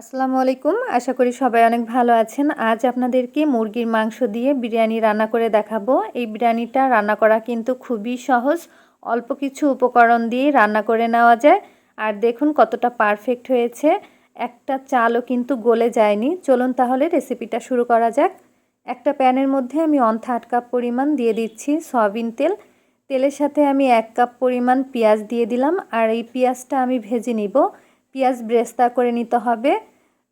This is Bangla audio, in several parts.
আসসালামু আলাইকুম। আশা করি সবাই অনেক ভালো আছেন। আজ আপনাদেরকে মুরগির মাংস দিয়ে বিরিয়ানি রান্না করে দেখাবো। এই বিরিয়ানিটা রান্না করা কিন্তু খুবই সহজ। অল্প কিছু উপকরণ দিয়ে রান্না করে নেওয়া যায়। আর দেখুন কতটা পারফেক্ট হয়েছে। একটা চালও কিন্তু গলে যায়নি। চলুন তাহলে রেসিপিটা শুরু করা যাক। একটা প্যানের মধ্যে আমি 1/3 কাপ পরিমাণ দিয়ে দিচ্ছি সয়াবিন তেল। তেলের সাথে আমি 1 কাপ পরিমাণ পেঁয়াজ দিয়ে দিলাম। আর এই পেঁয়াজটা আমি ভেজে নিব। পেঁয়াজ ব্রেস্তা করে নিতে হবে।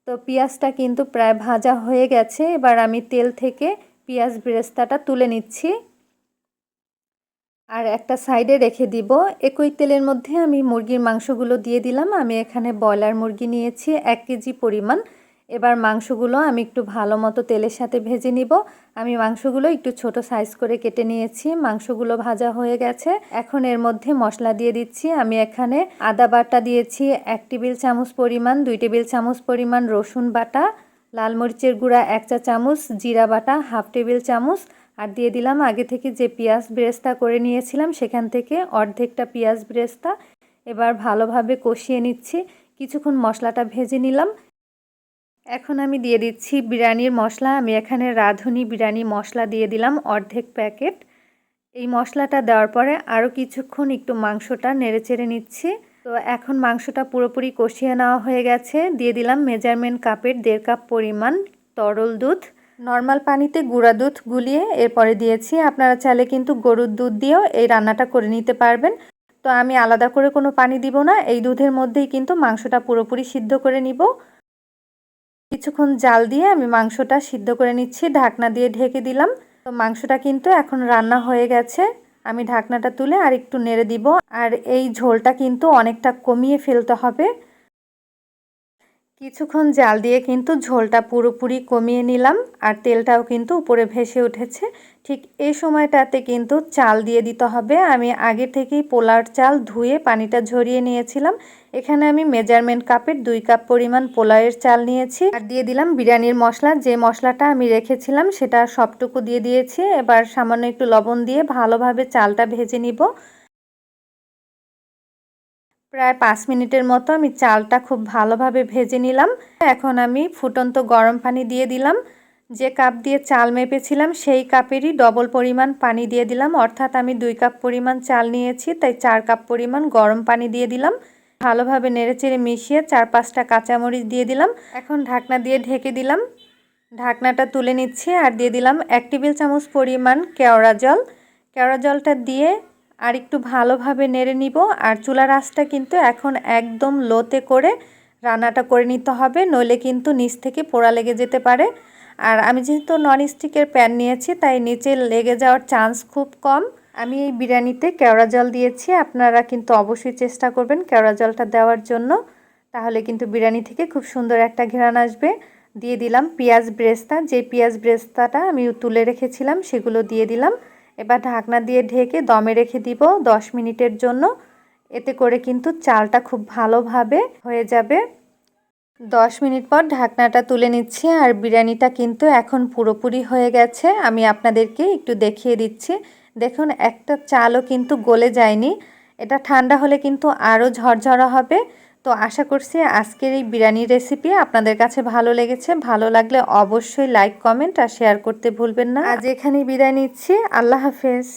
তো পেঁয়াজটা কিন্তু প্রায় ভাজা হয়ে গেছে। এবার আমি তেল থেকে পেঁয়াজ ব্রেস্তাটা তুলে নিচ্ছি আর একটা সাইডে রেখে দিব। একই তেলের মধ্যে আমি মুরগির মাংসগুলো দিয়ে দিলাম। আমি এখানে ব্রয়লার মুরগি নিয়েছি 1 কেজি পরিমাণ। এবার মাংসগুলো আমি একটু ভালো মতো তেলের সাথে ভেজে নিব। আমি মাংসগুলো একটু ছোট সাইজ করে কেটে নিয়েছি। মাংসগুলো ভাজা হয়ে গেছে। এখন এর মধ্যে মশলা দিয়ে দিচ্ছি। আমি এখানে আদা বাটা দিয়েছি 1 টেবিল চামচ পরিমাণ, 2 টেবিল চামচ পরিমাণ রসুন বাটা, লাল মরিচের গুঁড়া 1 চা চামচ, জিরা বাটা 1/2 টেবিল চামচ, আর দিয়ে দিলাম আগে থেকে যে পেঁয়াজ ব্রেস্তা করে নিয়েছিলাম সেখান থেকে অর্ধেকটা পেঁয়াজ ব্রেস্তা। এবার ভালোভাবে কষিয়ে নিচ্ছি। কিছুক্ষণ মশলাটা ভেজে নিলাম। এখন আমি দিয়ে দিচ্ছি বিরিয়ানির মশলা। আমি এখানে রাঁধুনি বিরিয়ানি মশলা দিয়ে দিলাম অর্ধেক প্যাকেট। এই মশলাটা দেওয়ার পরে আরও কিছুক্ষণ একটু মাংসটা নেড়েচেড়ে নিচ্ছি। তো এখন মাংসটা পুরোপুরি কষিয়ে নেওয়া হয়ে গেছে। দিয়ে দিলাম মেজারমেন্ট কাপের 1.5 কাপ পরিমাণ তরল দুধ। নর্মাল পানিতে গুঁড়া দুধ গুলিয়ে এরপরে দিয়েছি। আপনারা চাইলে কিন্তু গরুর দুধ দিয়েও এই রান্নাটা করে নিতে পারবেন। তো আমি আলাদা করে কোনো পানি দিব না। এই দুধের মধ্যেই কিন্তু মাংসটা পুরোপুরি সিদ্ধ করে নিব। কিছুক্ষণ জাল দিয়ে আমি মাংসটা সিদ্ধ করে নিচ্ছি। ঢাকনা দিয়ে ঢেকে দিলাম। তো মাংসটা কিন্তু এখন রান্না হয়ে গেছে। আমি ঢাকনাটা তুলে আর একটু নেড়ে দিব। আর এই ঝোলটা কিন্তু অনেকটা কমিয়ে ফেলতে হবে। কিছুক্ষণ জাল দিয়ে কিন্তু ঝোলটা পুরোপুরি কমিয়ে নিলাম। আর তেলটাও কিন্তু উপরে ভেসে উঠেছে। ঠিক এই সময়টাতে কিন্তু চাল দিয়ে দিতে হবে। আমি আগে থেকেই পোলার চাল ধুয়ে পানিটা ঝরিয়ে নিয়েছিলাম। এখানে আমি মেজারমেন্ট কাপের 2 কাপ পরিমাণ পোলাওয়ের চাল নিয়েছি। আর দিয়ে দিলাম বিরিয়ানির মশলা। যে মশলাটা আমি রেখেছিলাম সেটা সবটুকু দিয়ে দিয়েছি। এবার সামান্য একটু লবণ দিয়ে ভালোভাবে চালটা ভেজে নিব। প্রায় 5 মিনিটের মতো আমি চালটা খুব ভালোভাবে ভেজে নিলাম। এখন আমি ফুটন্ত গরম পানি দিয়ে দিলাম। যে কাপ দিয়ে চাল মেপেছিলাম সেই কাপেরই ডবল পরিমাণ পানি দিয়ে দিলাম। অর্থাৎ আমি 2 কাপ পরিমাণ চাল নিয়েছি, তাই 4 কাপ পরিমাণ গরম পানি দিয়ে দিলাম। ভালোভাবে নেড়েচেড়ে মিশিয়ে 4-5টা কাঁচামরিচ দিয়ে দিলাম। এখন ঢাকনা দিয়ে ঢেকে দিলাম। ঢাকনাটা তুলে নিচ্ছি আর দিয়ে দিলাম 1 টেবিল চামচ পরিমাণ কেওড়া জল। কেওড়া জলটা দিয়ে আর একটু ভালোভাবে নেড়ে নিব। আর চুলার আঁচটা কিন্তু এখন একদম লোতে করে রান্নাটা করে নিতে হবে, নইলে কিন্তু নিচ থেকে পোড়া লেগে যেতে পারে। আর আমি যেহেতু ননস্টিকের প্যান নিয়েছি তাই নিচে লেগে যাওয়ার চান্স খুব কম। আমি এই বিরিয়ানিতে কেওড়া জল দিয়েছি। আপনারা কিন্তু অবশ্যই চেষ্টা করবেন কেওড়া জলটা দেওয়ার জন্য, তাহলে কিন্তু বিরিয়ানি থেকে খুব সুন্দর একটা ঘ্রাণ আসবে। দিয়ে দিলাম পেঁয়াজ ব্রেস্তা। যে পেঁয়াজ ব্রেস্তাটা আমি তুলে রেখেছিলাম সেগুলো দিয়ে দিলাম। এবার ঢাকনা দিয়ে ঢেকে দমে রেখে দিব 10 মিনিটের জন্য। এতে করে কিন্তু চালটা খুব ভালোভাবে হয়ে যাবে। 10 মিনিট পর ঢাকনাটা তুলে নিচ্ছি। আর বিরিয়ানিটা কিন্তু এখন পুরোপুরি হয়ে গেছে। আমি আপনাদেরকে একটু দেখিয়ে দিচ্ছি। দেখুন একটা চালও কিন্তু গলে যায়নি। এটা ঠান্ডা হলে কিন্তু আরও ঝরঝরা হবে। তো আশা করছি আজকের এই বিরিয়ানি রেসিপি আপনাদের কাছে ভালো লেগেছে। ভালো লাগলে অবশ্যই লাইক, কমেন্ট আর শেয়ার করতে ভুলবেন না। আজ এখানেই বিদায় নিচ্ছি। আল্লাহ হাফেজ।